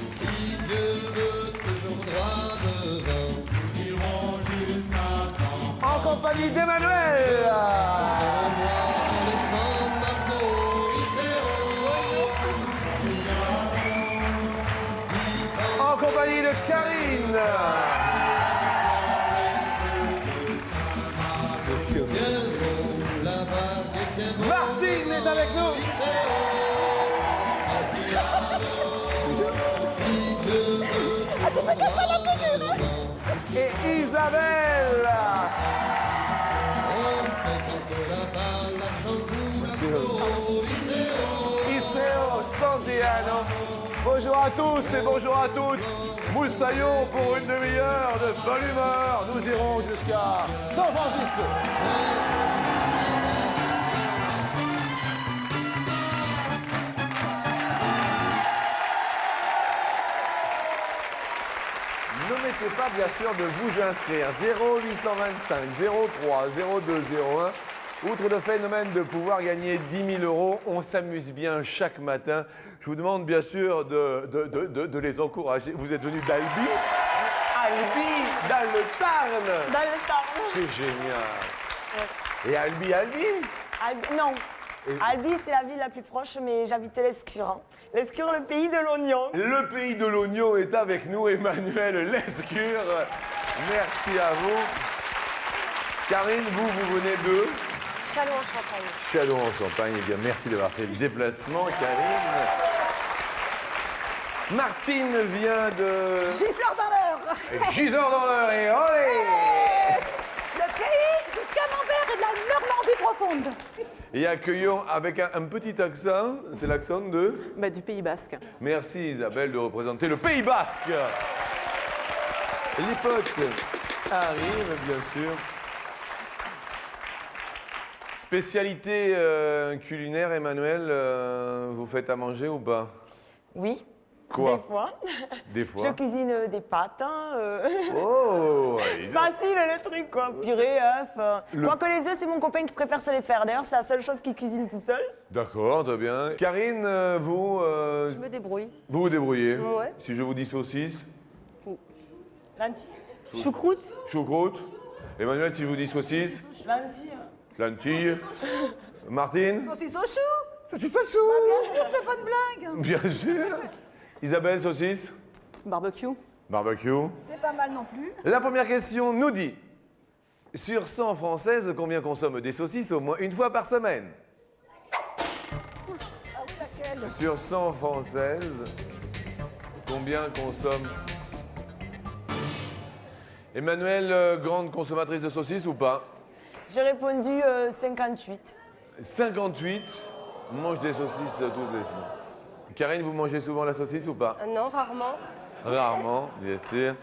Si Dieu veut toujours droit devant, nous irons jusqu'à 100. En compagnie d'Emmanuel. En compagnie de Karine. Martine est avec nous. Et Isabelle. Iseo Santiano. Bonjour à tous et bonjour à toutes. Moussaillons pour une demi-heure de bonne humeur. Nous irons jusqu'à San Francisco. N'omettez pas bien sûr de vous inscrire. 0825 03 02 01. Outre le phénomène de pouvoir gagner 10 000 euros, on s'amuse bien chaque matin. Je vous demande bien sûr de les encourager. Vous êtes venu d'Albi? Albi, dans le Tarn. Dans le Tarn. C'est génial. Ouais. Et Albi? Albi, non. Albi, c'est la ville la plus proche, mais j'habitais l'Escure. Hein. L'Escure, le pays de l'oignon. Le pays de l'oignon est avec nous, Emmanuel Lescure. Merci à vous. Karine, vous venez de Châlons-en-Champagne. Châlons-en-Champagne. Eh bien, merci d'avoir fait le déplacement, Karine. Martine vient de Gisors dans l'heure. Gisors dans l'heure et olé. Le pays du camembert et de la Normandie profonde. Et accueillons avec un petit accent, c'est l'accent de Du Pays Basque. Merci Isabelle de représenter le Pays Basque. Les potes arrivent, bien sûr. Spécialité culinaire, Emmanuel, vous faites à manger ou pas? Oui. Quoi? Des fois. Des fois. Je cuisine des pâtes. Hein, Oh Facile le truc, quoi. Purée, œufs. Quoique les œufs, c'est mon copain qui préfère se les faire. D'ailleurs, c'est la seule chose qu'il cuisine tout seul. D'accord, très bien. Karine, vous... Je me débrouille. Vous vous débrouillez? Ouais. Si je vous dis saucisse? Lentilles. Choucroute. Choucroute? Emmanuel, si je vous dis saucisse? Lentilles. Lentilles? Martine? Saucisse au chou. Saucisse au chou? Bien sûr, c'était pas une blague. Bien sûr. Isabelle, saucisse? Barbecue. Barbecue. C'est pas mal non plus. La première question nous dit, sur 100 Françaises, combien consomment des saucisses au moins une fois par semaine? Ah oui, laquelle? Sur 100 Françaises, combien consomment? Emmanuel, grande consommatrice de saucisses ou pas? J'ai répondu 58. 58 mange des saucisses toutes les semaines. Karine, vous mangez souvent la saucisse ou pas? Non, rarement. Rarement, bien sûr.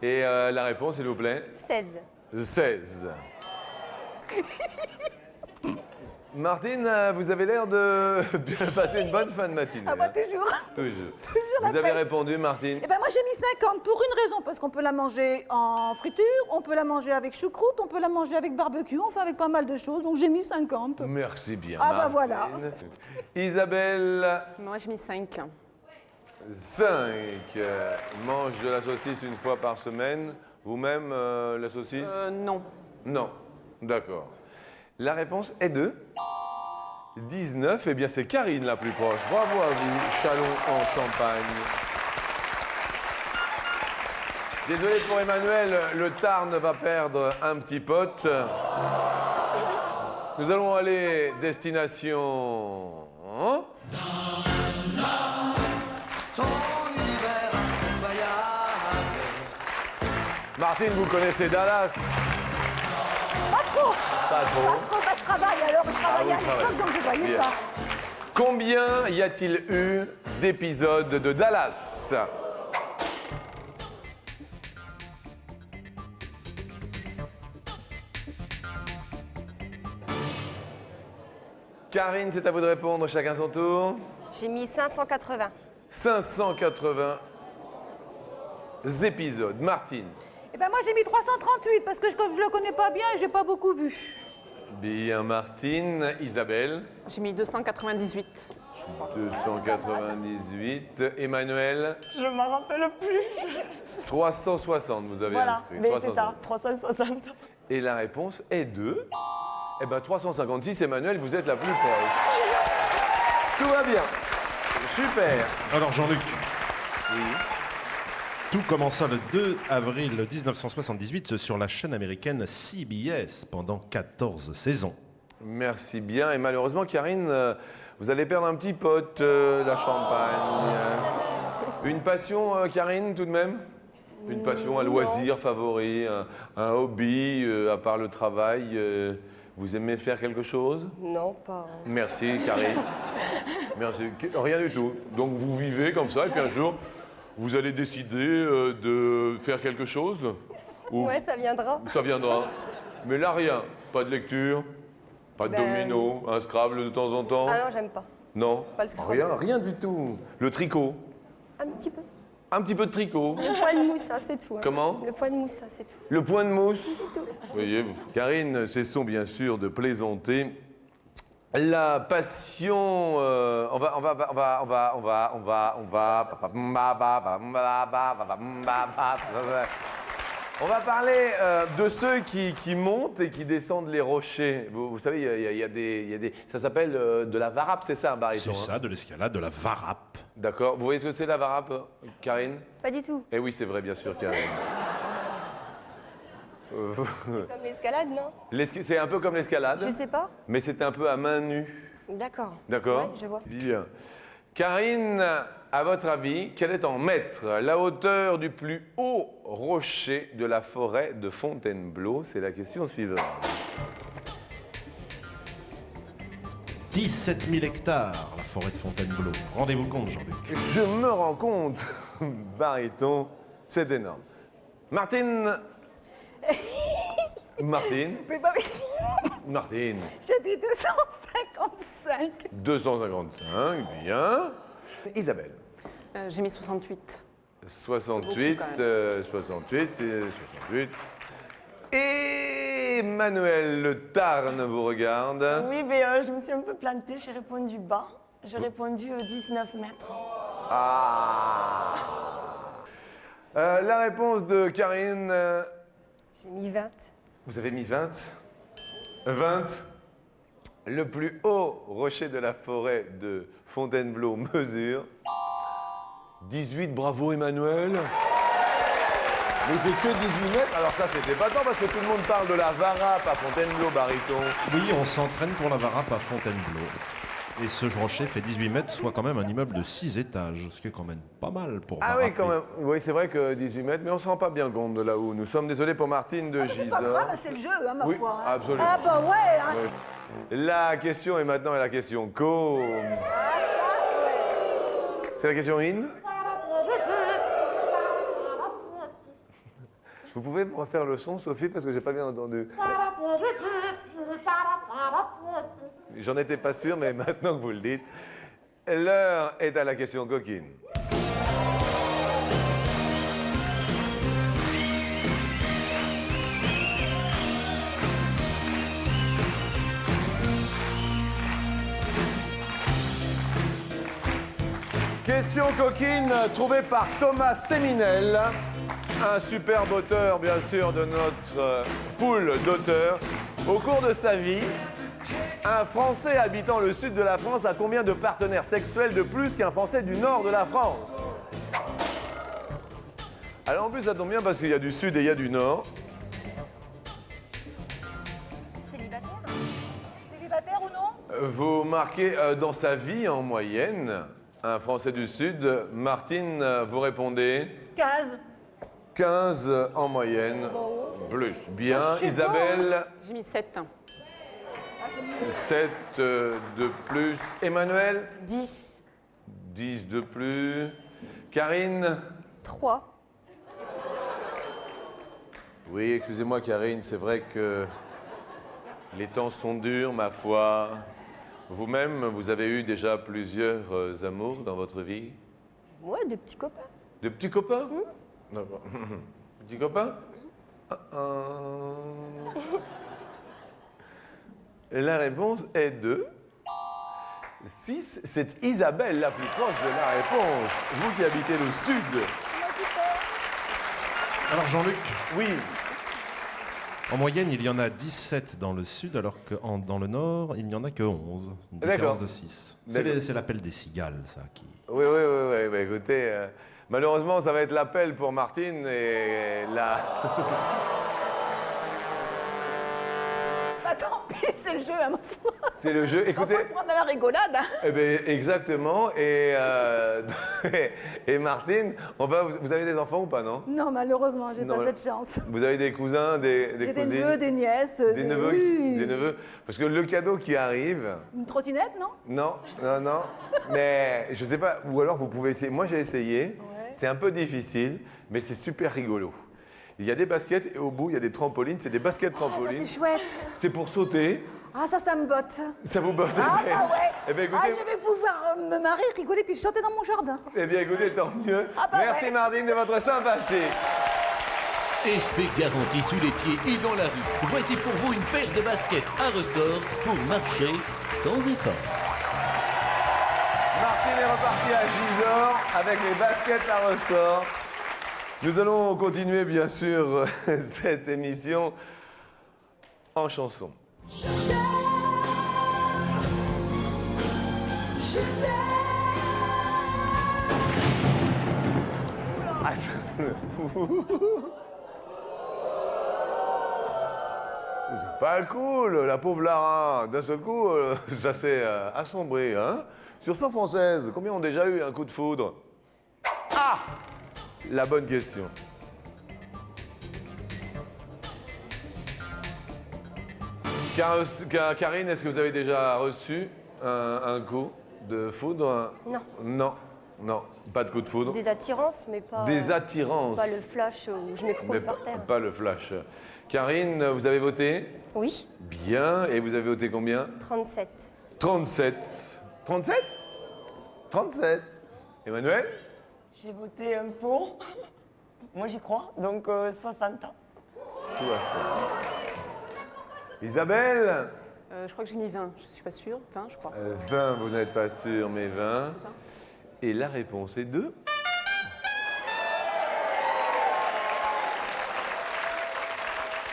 Et la réponse, s'il vous plaît? 16. 16. Martine, vous avez l'air de bien passer une bonne fin de matinée. Ah bah hein. toujours. Toujours. Toujours la Vous avez pêche. répondu, Martine? Eh ben moi j'ai mis 50 pour une raison, parce qu'on peut la manger en friture, on peut la manger avec choucroute, on peut la manger avec barbecue, enfin avec pas mal de choses, donc j'ai mis 50. Merci bien, Ah bah Martine. voilà. Isabelle, Moi, j'ai mis 5. 5. Mange de la saucisse une fois par semaine. Vous-même, la saucisse? Non. Non. D'accord. La réponse est de 19. Eh bien, c'est Karine la plus proche. Bravo à vous, Châlons-en-Champagne. Désolé pour Emmanuel, le Tarn va perdre un petit pote. Nous allons aller destination... hein? Martine, vous connaissez Dallas? Pas trop. Pas trop. Pas trop, bah je travaille alors, je travaillais à vous l'époque, travaillez. donc vous voyez Bien. pas. Combien y a-t-il eu d'épisodes de Dallas? Karine, c'est à vous de répondre, chacun son tour. J'ai mis 580. 580 épisodes. Martine, Eh ben moi j'ai mis 338 parce que je le connais pas bien et j'ai pas beaucoup vu. Bien, Martine. Isabelle. J'ai mis 298. 298. Emmanuel. Je ne m'en rappelle plus. 360, vous avez Voilà, inscrit. mais c'est 360. ça, 360. Et la réponse est 2. Eh bien, 356, Emmanuel, vous êtes la plus proche. Tout va bien. Super. Alors Jean-Luc, Oui. tout commença le 2 avril 1978 sur la chaîne américaine CBS pendant 14 saisons. Merci bien. Et malheureusement, Karine, vous allez perdre un petit pote, la champagne. Une passion, Karine, tout de même? Une passion, un loisir favori, un hobby, à part le travail. Vous aimez faire quelque chose? Non, pas. Merci, Karine. Merci. Rien du tout. Donc vous vivez comme ça, et puis un jour, vous allez décider de faire quelque chose? Ou Ouais, ça viendra. ça viendra. Mais là, rien. Pas de lecture, pas de domino, un Scrabble de temps en temps. Ah non, j'aime pas. Non, Pas le Scrabble. rien du tout. Le tricot, Un petit peu. un petit peu de tricot. Le point de mousse, ça, c'est tout. hein. Comment? Le point de mousse, ça, c'est tout. Le point de mousse. Vous voyez, Karine, cessons bien sûr de plaisanter. La passion, on va parler de ceux qui montent et qui descendent les rochers. Vous savez, il y a des, ça s'appelle de la varap, c'est ça, un baryton? C'est ça, de l'escalade, de la varap. D'accord. Vous voyez ce que c'est la varap, Karine? Pas du tout. Eh oui, c'est vrai, bien sûr, Karine. Comme l'escalade, non? C'est un peu comme l'escalade, Je sais pas. mais c'est un peu à main nue. D'accord. D'accord? Ouais, je vois. Bien. Karine, à votre avis, quelle est en mètres la hauteur du plus haut rocher de la forêt de Fontainebleau? C'est la question suivante. 17 000 hectares, la forêt de Fontainebleau. Rendez-vous compte, Jean-Luc. Je me rends compte, baryton, c'est énorme. Martine. Martine. Mais bah oui, Martine. j'ai mis 255. 255, bien. Isabelle. J'ai mis 68. 68, Beaucoup, quand même. 68 et 68. Et Emmanuel Le Tarn vous regarde. Oui, mais je me suis un peu plantée, j'ai répondu bas. J'ai répondu 19 mètres. Ah. La réponse de Karine, J'ai mis 20. vous avez mis 20. 20. Le plus haut rocher de la forêt de Fontainebleau mesure 18. Bravo Emmanuel. Mais il fait que 18 mètres. Alors ça, c'était pas tant parce que tout le monde parle de la varap à Fontainebleau, baryton. Oui, on s'entraîne pour la varap à Fontainebleau. Et ce rocher fait 18 mètres, soit quand même un immeuble de 6 étages, ce qui est quand même pas mal pour Ah varaper. oui, quand même. Oui, c'est vrai que 18 mètres, mais on se rend pas bien compte de là où nous sommes. Désolé pour Martine de C'est pas Gisors. grave, c'est le jeu, hein, ma Oui, foi. hein. absolument. Ah bah ouais, hein. Ouais. La question est maintenant la question co. C'est la question in. Vous pouvez me refaire le son, Sophie, parce que j'ai pas bien entendu. J'en étais pas sûr, mais maintenant que vous le dites, l'heure est à la question coquine. Question coquine trouvée par Thomas Séminel, un superbe auteur, bien sûr, de notre pool d'auteurs. Au cours de sa vie, un Français habitant le sud de la France a combien de partenaires sexuels de plus qu'un Français du nord de la France? Alors en plus, ça tombe bien parce qu'il y a du sud et il y a du nord. Célibataire? Célibataire ou non? Vous marquez dans sa vie en moyenne, un Français du sud. Martine, vous répondez 15. 15 en moyenne. Plus. Bien. je sais Isabelle, J'ai mis 7. 7 de plus. Emmanuel, 10. 10 de plus. Karine. 3. Oui, excusez-moi Karine, c'est vrai que les temps sont durs, ma foi. Vous-même, vous avez eu déjà plusieurs amours dans votre vie? Ouais, des petits copains. De petits copains? D'accord. Petits copains? La réponse est de 6. C'est Isabelle la plus proche de la réponse. Vous qui habitez le sud. Alors Jean-Luc, Oui. en moyenne, il y en a 17 dans le sud, alors que dans le nord, il n'y en a que 11. Une D'accord. différence de 6. D'accord. C'est l'appel des cigales, ça. Oui. Bah, écoutez, malheureusement, ça va être l'appel pour Martine et la... Bah, tant pis, c'est le jeu, à ma foi. C'est le jeu. On Écoutez, peut le prendre à la rigolade. Hein. eh ben, exactement. Et Martine, vous avez des enfants ou pas, non? Non, malheureusement, j'ai Non, pas mais- cette chance. Vous avez des cousins, des J'ai des cousines? neveux, des nièces. Des neveux, oui. des neveux. Parce que le cadeau qui arrive, Une trottinette, non? non. Mais je sais pas, ou alors vous pouvez essayer. Moi j'ai essayé, c'est un peu difficile, mais c'est super rigolo. Il y a des baskets et au bout il y a des trampolines, c'est des baskets Ah, ça trampolines. c'est chouette. C'est pour sauter, Ah, ça me botte. ça vous botte. Ah, bah ouais. Eh bien Ah, écoutez, je vais pouvoir me marrer, rigoler, puis chanter dans mon jardin. tant mieux. Ah, bah Merci ouais. Martine de votre sympathie. Effet garanti sous les pieds et dans la rue. Voici pour vous une paire de baskets à ressort pour marcher sans effort. Martine est repartie à Gisors avec les baskets à ressort. Nous allons continuer, bien sûr, cette émission en chanson. Ah, ça- C'est pas cool, la pauvre Lara. D'un seul coup, ça s'est assombri. Hein? Sur 100 françaises, combien ont déjà eu un coup de foudre? Ah! La bonne question. Karine, est-ce que vous avez déjà reçu un coup de foudre? Non. Non, pas de coup de foudre. Des attirances, mais pas. Des attirances. Pas le flash où je m'écroule Mais par terre. pas le flash. Karine, vous avez voté? Oui, Bien. Et vous avez voté combien? 37. 37. 37? 37. Emmanuel? J'ai voté un pour. Moi, j'y crois. Donc, 60 ans. 60. Isabelle? Je crois que j'ai mis 20, je suis pas sûre. 20, je crois. 20, vous n'êtes pas sûr, mais 20. C'est ça. Et la réponse est 2.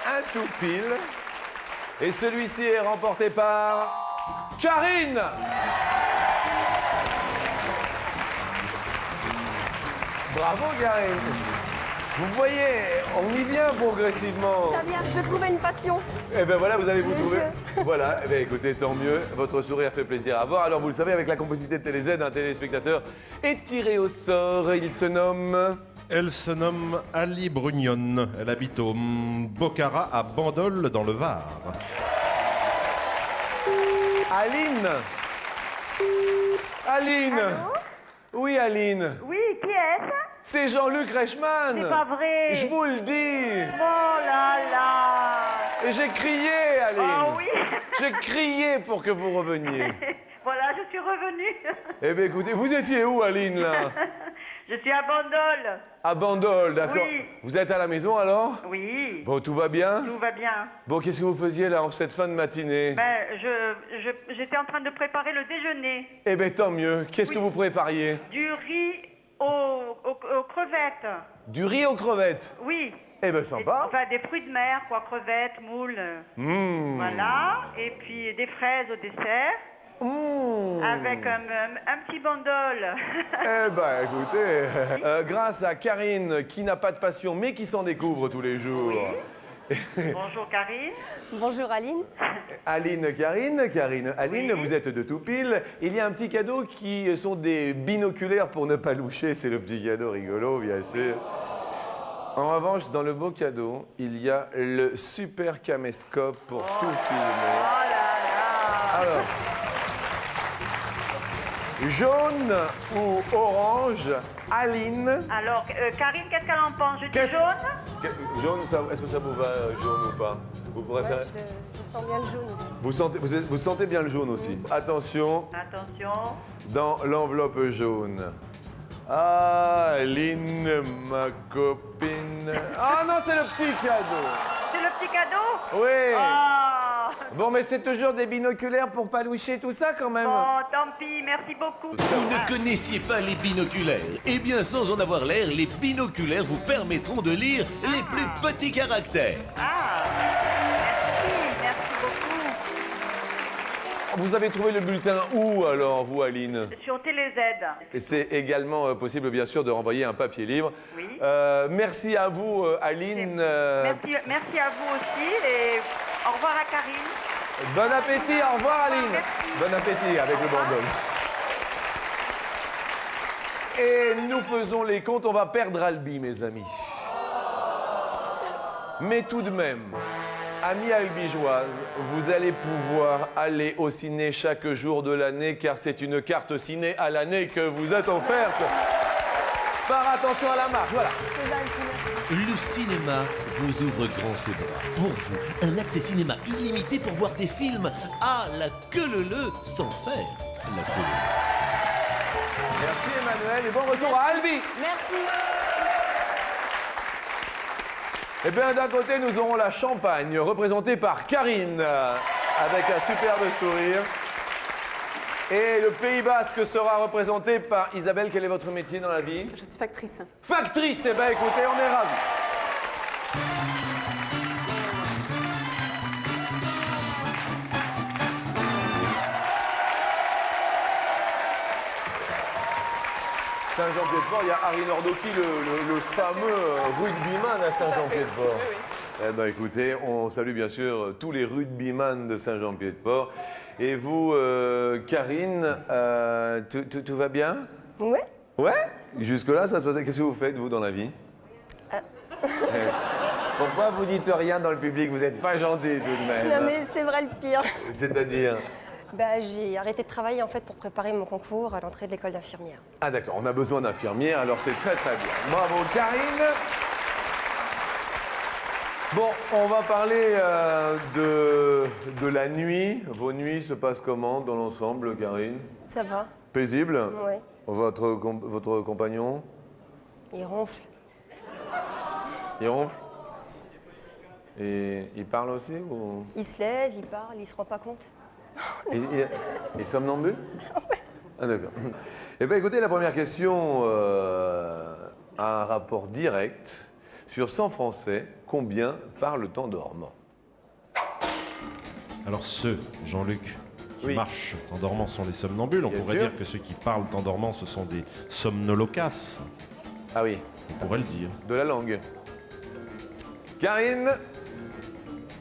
Un tout pile. Et celui-ci est remporté par Karine. Bravo Karine. Vous voyez, on y vient progressivement. Ça vient, je vais trouver une passion. Eh bien voilà, vous allez vous Le trouver. jeu. Voilà, eh bien, écoutez, tant mieux. Votre sourire fait plaisir à voir. Alors vous le savez, avec la complicité de TéléZ, un téléspectateur est tiré au sort. Il se nomme... Elle se nomme Ali Brugnon. Elle habite au Bocara à Bandol, dans le Var. Aline. Aline. Oui, Aline. Oui, qui est-ce? C'est Jean-Luc Reichmann. C'est pas vrai. Je vous le dis. Oh là là. Et j'ai crié, Aline. Ah oui. J'ai crié pour que vous reveniez. Voilà, je suis revenue. Eh bien, écoutez, vous étiez où, Aline, là? Je suis à Bandol. À Bandol, d'accord. Oui. Vous êtes à la maison, alors? Oui, Bon, tout va bien? tout va bien. Bon, qu'est-ce que vous faisiez, là, en cette fin de matinée? Ben, j'étais en train de préparer le déjeuner. Eh bien, tant mieux. Qu'est-ce que vous prépariez? Du riz aux crevettes. Du riz aux crevettes. Oui. Eh bien, sympa. Enfin, des fruits de mer, quoi, crevettes, moules. Mmh. Voilà. Et puis des fraises au dessert. Mmh. Avec un petit bandol. Eh ben, écoutez, grâce à Karine, qui n'a pas de passion, mais qui s'en découvre tous les jours. Bonjour Karine. Bonjour Aline. Aline, Karine, Aline, Oui. vous êtes de tout pile. Il y a un petit cadeau qui sont des binoculaires pour ne pas loucher. C'est le petit cadeau rigolo, bien sûr. En revanche, dans le beau cadeau, il y a le super caméscope pour tout filmer. Oh là là. Alors, jaune ou orange, Aline. Alors, Karine, qu'est-ce qu'elle en pense? Je dis Qu'est-ce- jaune? Jaune, est-ce que ça vous va, jaune ou pas? Vous Ouais, préférez je sens bien le jaune aussi. vous sentez bien le jaune aussi. Attention, Attention. dans l'enveloppe jaune. Aline, ma copine. Ah non, c'est le petit cadeau. C'est le petit cadeau? Oui. Ah, Bon, mais c'est toujours des binoculaires pour pas loucher tout ça quand même. Bon, tant pis, merci beaucoup. Vous ne connaissiez pas les binoculaires? Eh bien, sans en avoir l'air, les binoculaires vous permettront de lire les plus petits caractères. Ah, merci beaucoup. Vous avez trouvé le bulletin où alors, vous, Aline? Sur TéléZ. Et c'est également possible, bien sûr, de renvoyer un papier libre. Oui. Merci à vous, Aline. Merci à vous aussi et au revoir à Karine. Bon appétit, au revoir, Aline. Merci. Bon appétit avec le bandol. Et nous faisons les comptes, on va perdre Albi, mes amis. Mais tout de même, amis albigeoises, vous allez pouvoir aller au ciné chaque jour de l'année car c'est une carte ciné à l'année que vous êtes offerte. Par attention à la marche, voilà. Le cinéma vous ouvre grand ses bras. Pour vous, un accès cinéma illimité pour voir des films à la queue leu sans faire la queue leu. Merci Emmanuel et bon retour à Albi. Merci. Eh bien, d'un côté, nous aurons la Champagne, représentée par Karine, avec un superbe sourire. Et le Pays Basque sera représenté par Isabelle. Quel est votre métier dans la vie? Je suis factrice. Factrice. Eh bien, écoutez, on est ravis. Saint-Jean-Pied-de-Port, il y a Harry Nordoki, le fameux rugbyman à Saint-Jean-Pied-de-Port. Eh bien, écoutez, on salue bien sûr tous les rugbyman de Saint-Jean-Pied-de-Port. Et vous, Karine, tout va bien? Ouais. Ouais? Jusque-là, ça se passe. Qu'est-ce que vous faites, vous, dans la vie? Pourquoi vous dites rien dans le public? Vous n'êtes pas gentil, tout de même. Non mais c'est vrai le pire. C'est-à-dire? Bah, j'ai arrêté de travailler en fait pour préparer mon concours à l'entrée de l'école d'infirmière. Ah d'accord, on a besoin d'infirmières, alors c'est très très bien. Bravo Karine. Bon, on va parler de la nuit. Vos nuits se passent comment dans l'ensemble, Karine? Ça va? Paisible? Ouais. Votre compagnon? Il ronfle. Il ronfle? Et il parle aussi ou... Il se lève, il parle, il se rend pas compte. Il est somnambule? Ah d'accord. Eh bien écoutez, la première question a un rapport direct. Sur 100 Français, combien parlent en dormant? Alors ceux, Jean-Luc, qui Oui. marchent en dormant sont les somnambules. On Bien pourrait sûr. dire que ceux qui parlent en dormant, ce sont des somnolocas. Ah oui, On pourrait le dire. de la langue. Karine,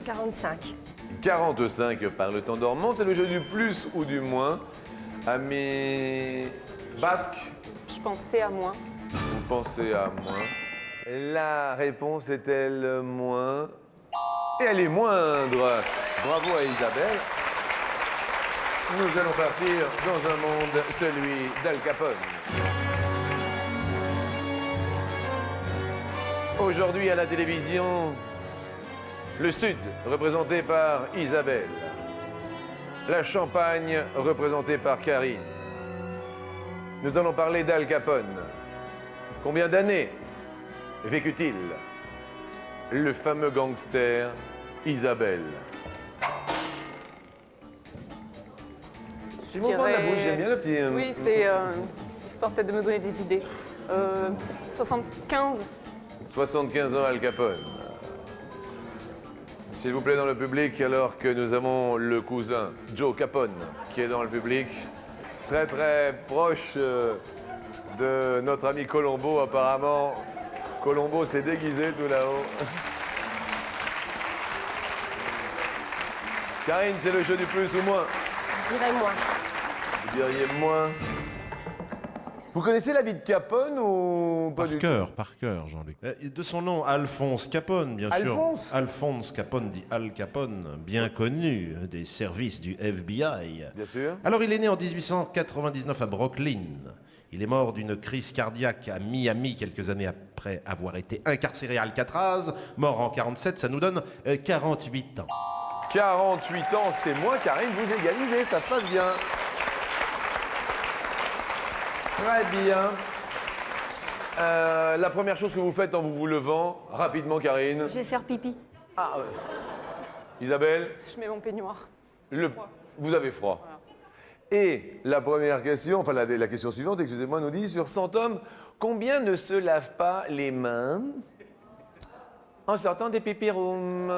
45. 45 parlent en dormant. C'est le jeu du plus ou du moins. Amis basques, Je pensais à moi. vous pensez à moins. La réponse est-elle moins? Et elle est moindre. Bravo à Isabelle. Nous allons partir dans un monde, celui d'Al Capone. Aujourd'hui à la télévision, le Sud, représenté par Isabelle. La Champagne, représentée par Karine. Nous allons parler d'Al Capone. Combien d'années vécut-il? Le fameux gangster Isabelle. Tu m'en prends la bouche, j'aime bien le petit... Oui, c'est histoire peut-être de me donner des idées. 75. 75 ans Al Capone. S'il vous plaît dans le public, alors que nous avons le cousin Joe Capone qui est dans le public, très très proche de notre ami Colombo apparemment. Colombo s'est déguisé tout là-haut. Karine, c'est le jeu du plus ou moins? Je dirais moi. Vous diriez moins? Vous connaissez la vie de Capone ou pas du tout? Par cœur, Jean-Luc. De son nom, Alphonse Capone, bien sûr. Alphonse Alphonse Capone, dit Al Capone, bien connu des services du FBI. Bien sûr. Alors, il est né en 1899 à Brooklyn. Il est mort d'une crise cardiaque à Miami quelques années après avoir été incarcéré à Alcatraz. Mort en 47, ça nous donne 48 ans. 48 ans, c'est moins. Karine, vous égalisez, ça se passe bien. Très bien. La première chose que vous faites en vous levant, rapidement, Karine. Je vais faire pipi. Ah, ouais. Isabelle, Je mets mon peignoir. vous avez froid. Voilà. Et la première question, enfin la question suivante, excusez-moi, nous dit sur 100 hommes, combien ne se lavent pas les mains en sortant des pipi-rooms?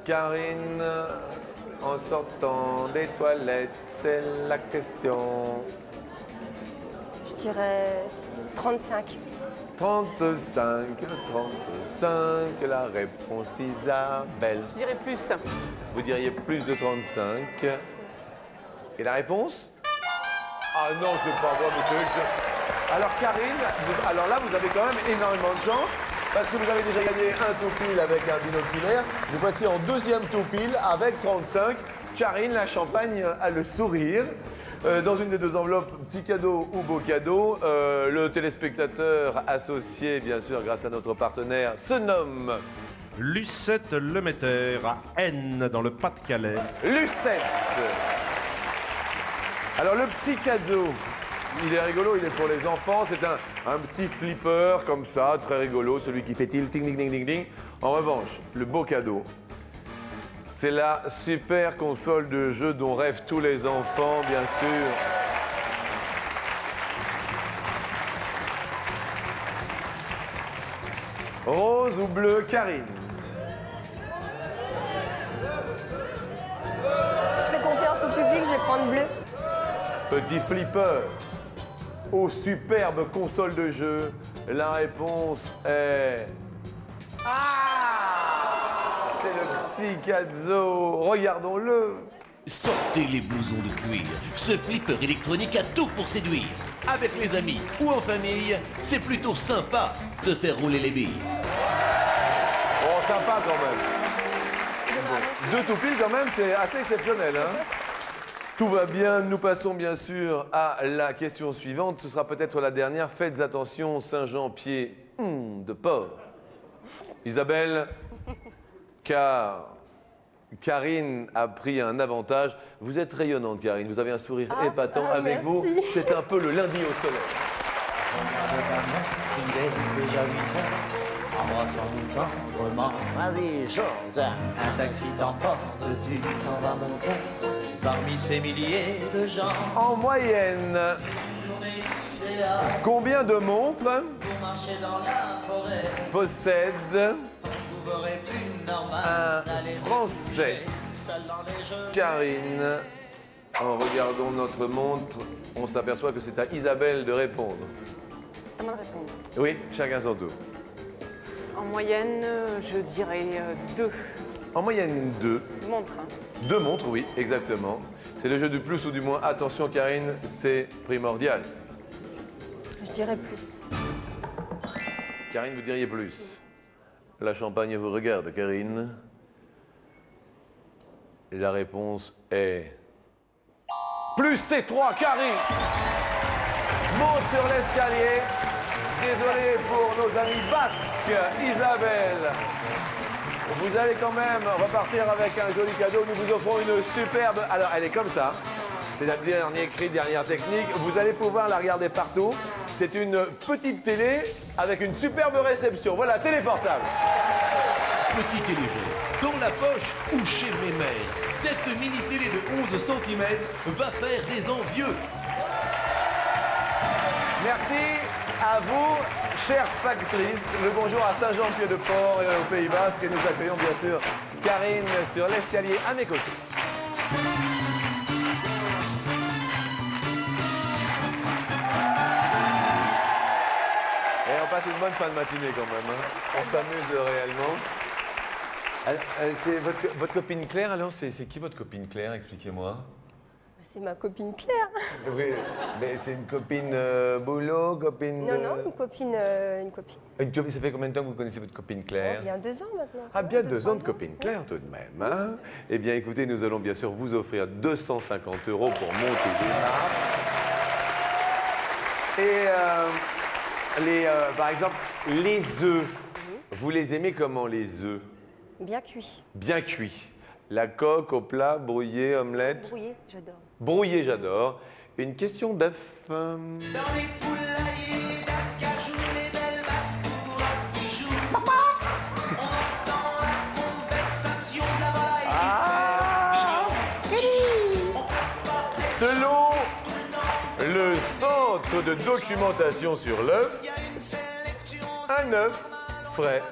Karine, en sortant des toilettes, c'est la question. Je dirais 35. 35, la réponse Isabelle. Je dirais plus. Vous diriez plus de 35. Et la réponse? Ah non, c'est pas vrai, mais c'est vrai que... Alors Karine, alors là, vous avez quand même énormément de chance, parce que vous avez déjà gagné un tout pile avec un binoculaire. Nous voici en deuxième tout pile avec 35. Karine, la champagne a le sourire. Dans une des deux enveloppes, petit cadeau ou beau cadeau, le téléspectateur associé, bien sûr, grâce à notre partenaire, se nomme Lucette Lemetter à N dans le Pas-de-Calais. Lucette. Alors le petit cadeau, il est rigolo, il est pour les enfants. C'est un petit flipper comme ça, très rigolo, celui qui fait ting, ding, ding, ding, ding. En revanche, le beau cadeau, c'est la super console de jeu dont rêvent tous les enfants, bien sûr. Rose ou bleu, Karine? Je fais confiance au public, je vais prendre bleu. Petit flipper ou superbe console de jeu, la réponse est... Ah! C'est le petit cadeau, regardons-le. Sortez les blousons de cuir. Ce flipper électronique a tout pour séduire. Avec les amis ou en famille, c'est plutôt sympa de faire rouler les billes. Bon, sympa quand même. Bon, deux tout pile quand même, c'est assez exceptionnel, hein? Tout va bien, nous passons bien sûr à la question suivante. Ce sera peut-être la dernière. Faites attention, Saint-Jean pied de porc. Isabelle, car Karine a pris un avantage. Vous êtes rayonnante, Karine. Vous avez un sourire épatant. Avec merci. vous, c'est un peu le lundi au soleil. Il est déjà 8 heures, embrassons-nous tendrement. Vas-y, chante, un taxi t'emporte, tu t'en vas mon cœur, parmi ces milliers de gens. En moyenne, combien de montres Pour marcher dans la forêt, possède trouverait plus normal un d'aller Français? seul dans les jeux. Karine, en regardant notre montre, on s'aperçoit que c'est à Isabelle de répondre. C'est à moi de répondre. Oui, chacun son tour. En moyenne, je dirais 2 En moyenne, 2. montres. Hein. 2 montres, oui, exactement. C'est le jeu du plus ou du moins. Attention, Karine, c'est primordial. Je dirais plus. Karine, vous diriez plus. La Champagne vous regarde, Karine. Et la réponse est... Plus c'est 3, Karine. Monte sur l'escalier. Désolé pour nos amis basques, Isabelle. Vous allez quand même repartir avec un joli cadeau. Nous vous offrons une superbe... Alors, elle est comme ça. C'est la dernière cri, dernière technique. Vous allez pouvoir la regarder partout. C'est une petite télé avec une superbe réception. Voilà, téléportable. Petit téléjeu, dans la poche ou chez mes mères, cette mini-télé de 11 cm va faire des envieux. Merci à vous, chère factrice. Le bonjour à Saint-Jean-Pied-de-Port et au Pays Basque. Et nous accueillons bien sûr Karine sur l'escalier à mes côtés. Et on passe une bonne fin de matinée quand même. Hein. On s'amuse réellement. C'est votre copine Claire, alors c'est qui votre copine Claire? Expliquez-moi. C'est ma copine Claire. Oui, mais c'est une copine boulot, copine... Non, une copine. Une copine, ça fait combien de temps que vous connaissez votre copine Claire? Il y a 2 ans maintenant. Ah, bien 2 ans de 3 copine Claire tout de même. Hein? Eh bien, écoutez, nous allons bien sûr vous offrir 250 € pour monter Et par exemple, les œufs. Vous les aimez comment, les œufs? Bien cuit. Bien cuits. La coque au plat, brouillé, omelette. Brouillé, j'adore. Brouillé, j'adore. Une question d'œuf. Dans les poulaillers d'Acajou, les belles basques qui jouent. Selon le centre de documentation sur l'œuf, un œuf frais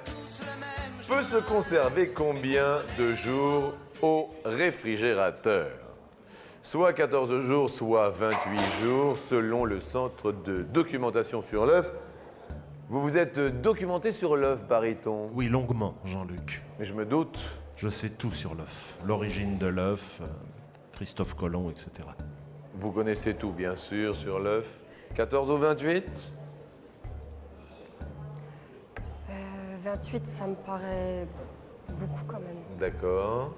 peut se conserver combien de jours au réfrigérateur? Soit 14 jours, soit 28 jours, selon le centre de documentation sur l'œuf. Vous vous êtes documenté sur l'œuf, Baryton? Oui, longuement, Jean-Luc. Mais je me doute. Je sais tout sur l'œuf. L'origine de l'œuf, Christophe Colomb, etc. Vous connaissez tout, bien sûr, sur l'œuf. 14 ou 28? 28, ça me paraît beaucoup quand même. D'accord.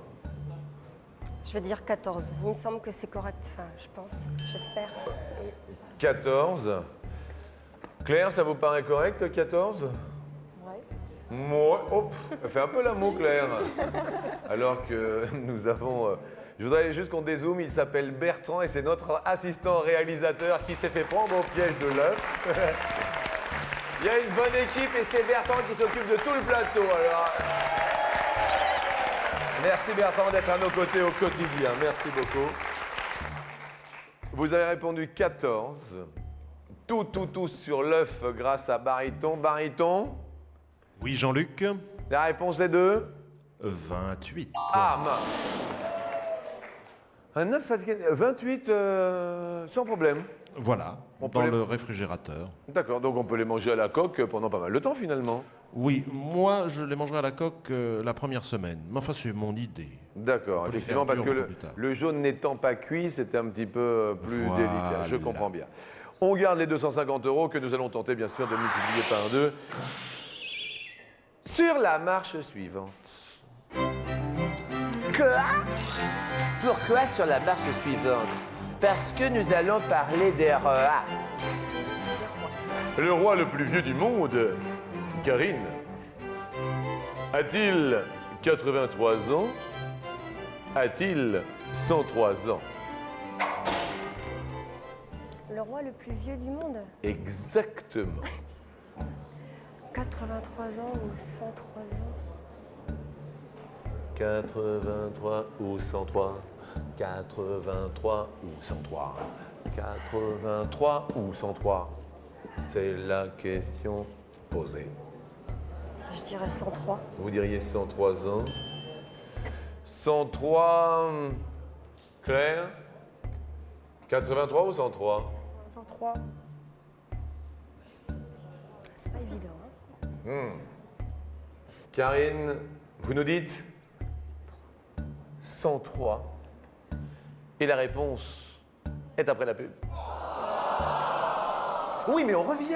Je vais dire 14. Il me semble que c'est correct, enfin, je pense, j'espère. 14. Claire, ça vous paraît correct, 14? Moi, hop, elle fait un peu la moue, Claire. Alors que nous avons... je voudrais juste qu'on dézoome, il s'appelle Bertrand et c'est notre assistant réalisateur qui s'est fait prendre au piège de l'œuf. Il y a une bonne équipe et c'est Bertrand qui s'occupe de tout le plateau. Alors... Merci Bertrand d'être à nos côtés au quotidien. Merci beaucoup. Vous avez répondu 14. Tout sur l'œuf grâce à Baryton. Baryton? Oui, Jean-Luc? La réponse est de 28. Ah, mince. Un œuf, ça devient 28 sans problème. Voilà, dans le réfrigérateur. D'accord, donc on peut les manger à la coque pendant pas mal de temps finalement. Oui, moi je les mangerai à la coque la première semaine. Mais enfin, c'est mon idée. D'accord, On peut les effectivement, faire parce que dur un peu plus tard. le jaune n'étant pas cuit, c'était un petit peu plus Voilà. délicat. Je comprends bien. On garde les 250 € que nous allons tenter bien sûr de multiplier par 2. Sur la marche suivante. Quoi? Pourquoi sur la marche suivante? Parce que nous allons parler des rois. Le roi le plus vieux du monde, Karine, a-t-il 83 ans? A-t-il 103 ans? Le roi le plus vieux du monde? Exactement. 83 ans ou 103 ans? 83 ou 103? 83 ou 103? 83 ou 103? C'est la question posée. Je dirais 103. Vous diriez 103 ans. 103... Claire? 83 ou 103? 103. C'est pas évident, hein? Karine, vous nous dites 103. Et la réponse est après la pub. Oui, mais on revient.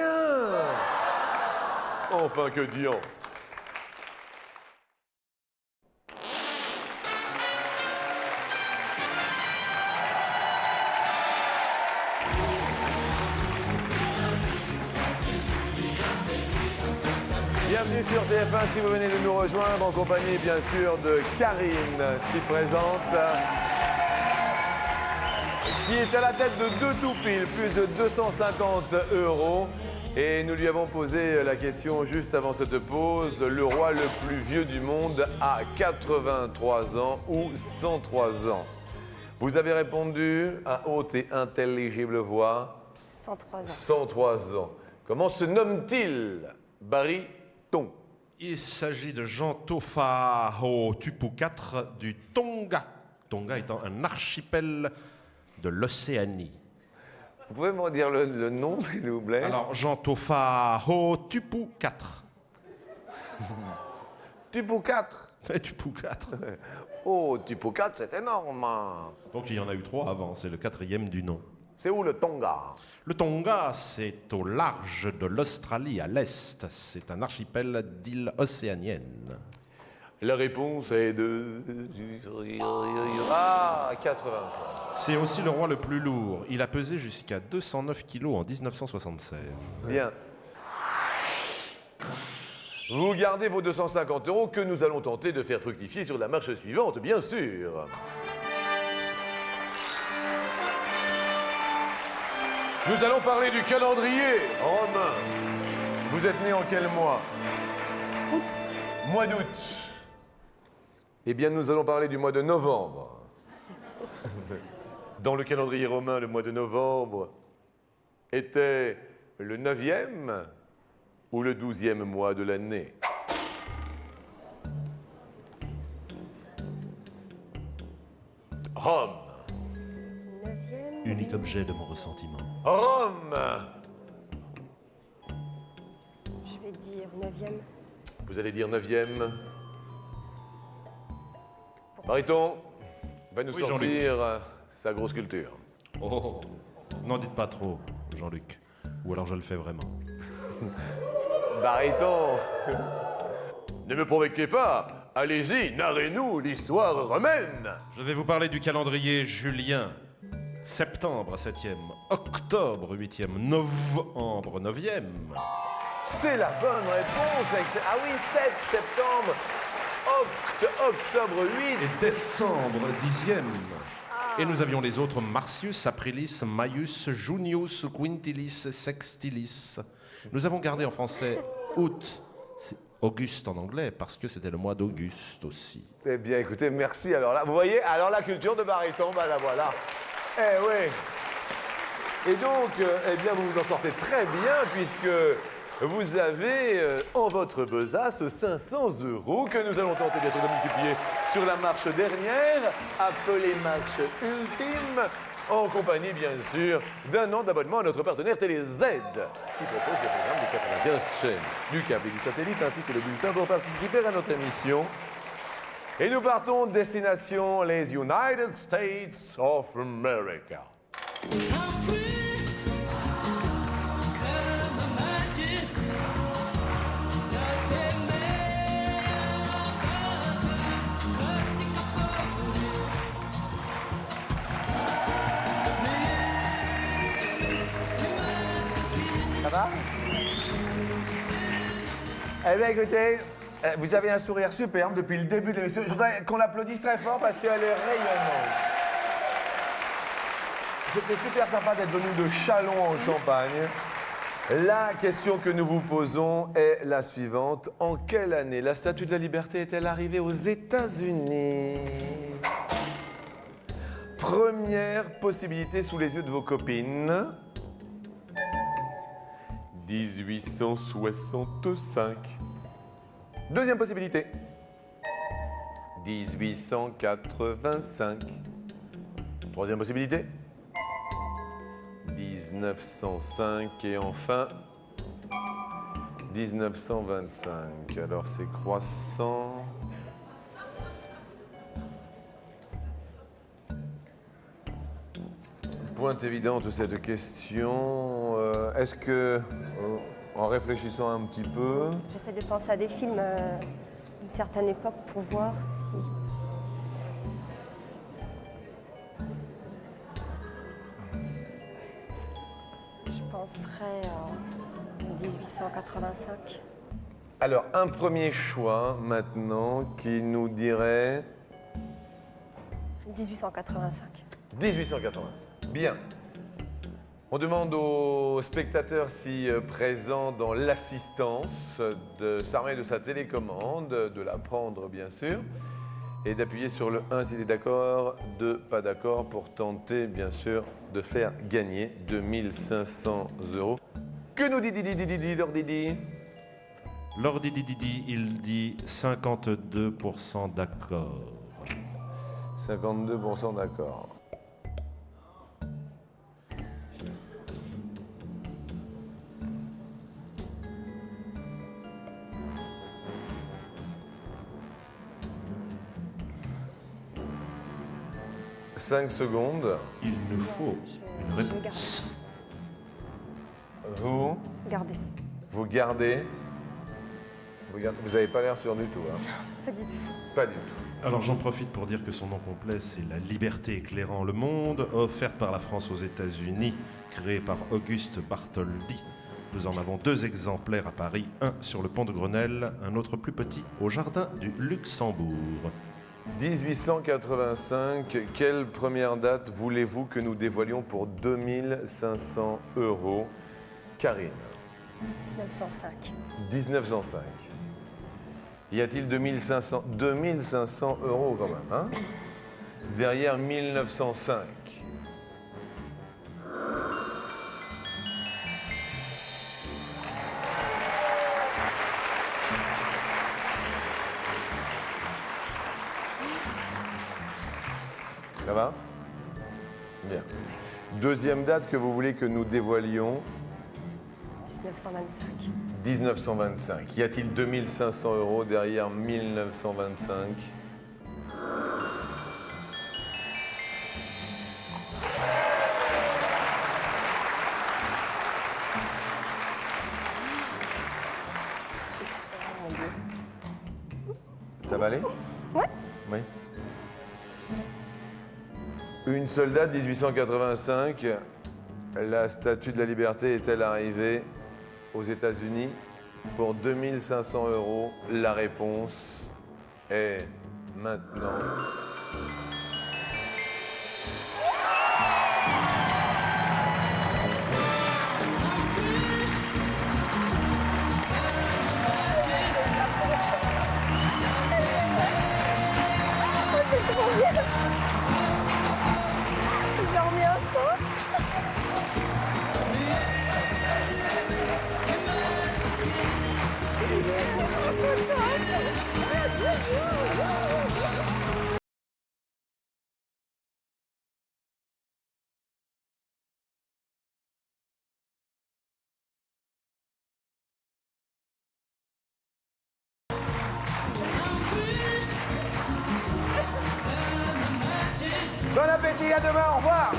Enfin, que diantre. Bienvenue sur TF1 si vous venez de nous rejoindre en compagnie bien sûr de Karine, si présente, qui est à la tête de 2 tout pile, plus de 250 €. Et nous lui avons posé la question juste avant cette pause, le roi le plus vieux du monde a 83 ans ou 103 ans? Vous avez répondu à haute et intelligible voix 103 ans. 103 ans. Comment se nomme-t-il? Baryton. Il s'agit de Jean Tofao Tupu IV du Tonga. Tonga étant un archipel de l'Océanie. Vous pouvez me redire le nom, s'il vous plaît? Alors, Jean Tofao Tupu IV. Tupu 4. Tupu IV. Oh, Tupu 4, c'est énorme. Donc il y en a eu 3 avant, c'est le 4e du nom. C'est où le Tonga? Le Tonga, c'est au large de l'Australie, à l'est. C'est un archipel d'îles océaniennes. La réponse est de... Ah, 83. C'est aussi le roi le plus lourd. Il a pesé jusqu'à 209 kilos en 1976. Bien. Vous gardez vos 250 € que nous allons tenter de faire fructifier sur la marche suivante, bien sûr. Nous allons parler du calendrier romain. Vous êtes né en quel mois? Août. Mois d'août. Eh bien, nous allons parler du mois de novembre. Dans le calendrier romain, le mois de novembre était le 9e ou le 12e mois de l'année? Rome. 9e. Unique objet de mon ressentiment. Rome. Je vais dire 9e. Vous allez dire 9e. Bariton va nous Oui, sortir sa grosse culture. Oh, n'en dites pas trop, Jean-Luc. Ou alors je le fais vraiment. Bariton, ne me provoquez pas. Allez-y, narrez-nous l'histoire romaine. Je vais vous parler du calendrier julien. Septembre 7e, octobre 8e, novembre 9e. C'est la bonne réponse. Ah oui, 7 septembre, octobre 8. Et décembre 10e. Et nous avions les autres Marcius, Aprilis, Maius, Junius, Quintilis, Sextilis. Nous avons gardé en français août, c'est Auguste en anglais, parce que c'était le mois d'Auguste aussi. Eh bien, écoutez, merci. Alors là, vous voyez, alors la culture de Bariton, bah la voilà. Eh oui. Et donc, eh bien, vous vous en sortez très bien, puisque vous avez en votre besace 500 € que nous allons tenter bien sûr de multiplier sur la marche dernière, appelée marche ultime, en compagnie bien sûr d'un an d'abonnement à notre partenaire TéléZ, qui propose des programmes de 95 chaînes, du câble et du satellite, ainsi que le bulletin pour participer à notre émission. Et nous partons destination les United States of America. Ça va? Eh bien, écoutez, vous avez un sourire superbe depuis le début de l'émission. Je voudrais qu'on l'applaudisse très fort parce qu'elle est rayonnante. C'était super sympa d'être venu de Châlons en Champagne. La question que nous vous posons est la suivante. En quelle année la Statue de la Liberté est-elle arrivée aux États-Unis? Première possibilité sous les yeux de vos copines. 1865. Deuxième possibilité. 1885. Troisième possibilité. 1905 et enfin 1925. Alors c'est croissant. Pointe évidente cette question. Est-ce que, en réfléchissant un petit peu... J'essaie de penser à des films d'une certaine époque pour voir si... Je penserais à 1885. Alors, un premier choix maintenant qui nous dirait... 1885. 1885. Bien. On demande aux spectateurs si présents dans l'assistance de s'armer de sa télécommande, de la prendre bien sûr, et d'appuyer sur le 1 s'il est d'accord, 2 pas d'accord, pour tenter bien sûr de faire gagner 2500 €. Que nous dit Didi Lord Didi? Lord Didi, il dit 52% d'accord. 52% d'accord. « 5 secondes. Il nous faut une réponse. Vous Gardez. Vous gardez. Vous n'avez pas l'air sûr du tout. Hein. Pas du tout. Pas du tout. Alors j'en profite pour dire que son nom complet, c'est La Liberté éclairant le monde, offerte par la France aux États-Unis, créée par Auguste Bartholdi. Nous en avons 2 exemplaires à Paris, un sur le pont de Grenelle, un autre plus petit au jardin du Luxembourg. 1885, quelle première date voulez-vous que nous dévoilions pour 2500 €? Karine. 1905. 1905. Y a-t-il 2500 € quand même, hein? Derrière 1905. va? Bien. Deuxième date que vous voulez que nous dévoilions, 1925. 1925. Y a-t-il 2500 € derrière 1925? Ça va aller? Ouais. Oui. Une seule date, 1885. La Statue de la Liberté est-elle arrivée aux États-Unis pour 2500 €? La réponse est maintenant. Bon appétit, à demain, au revoir!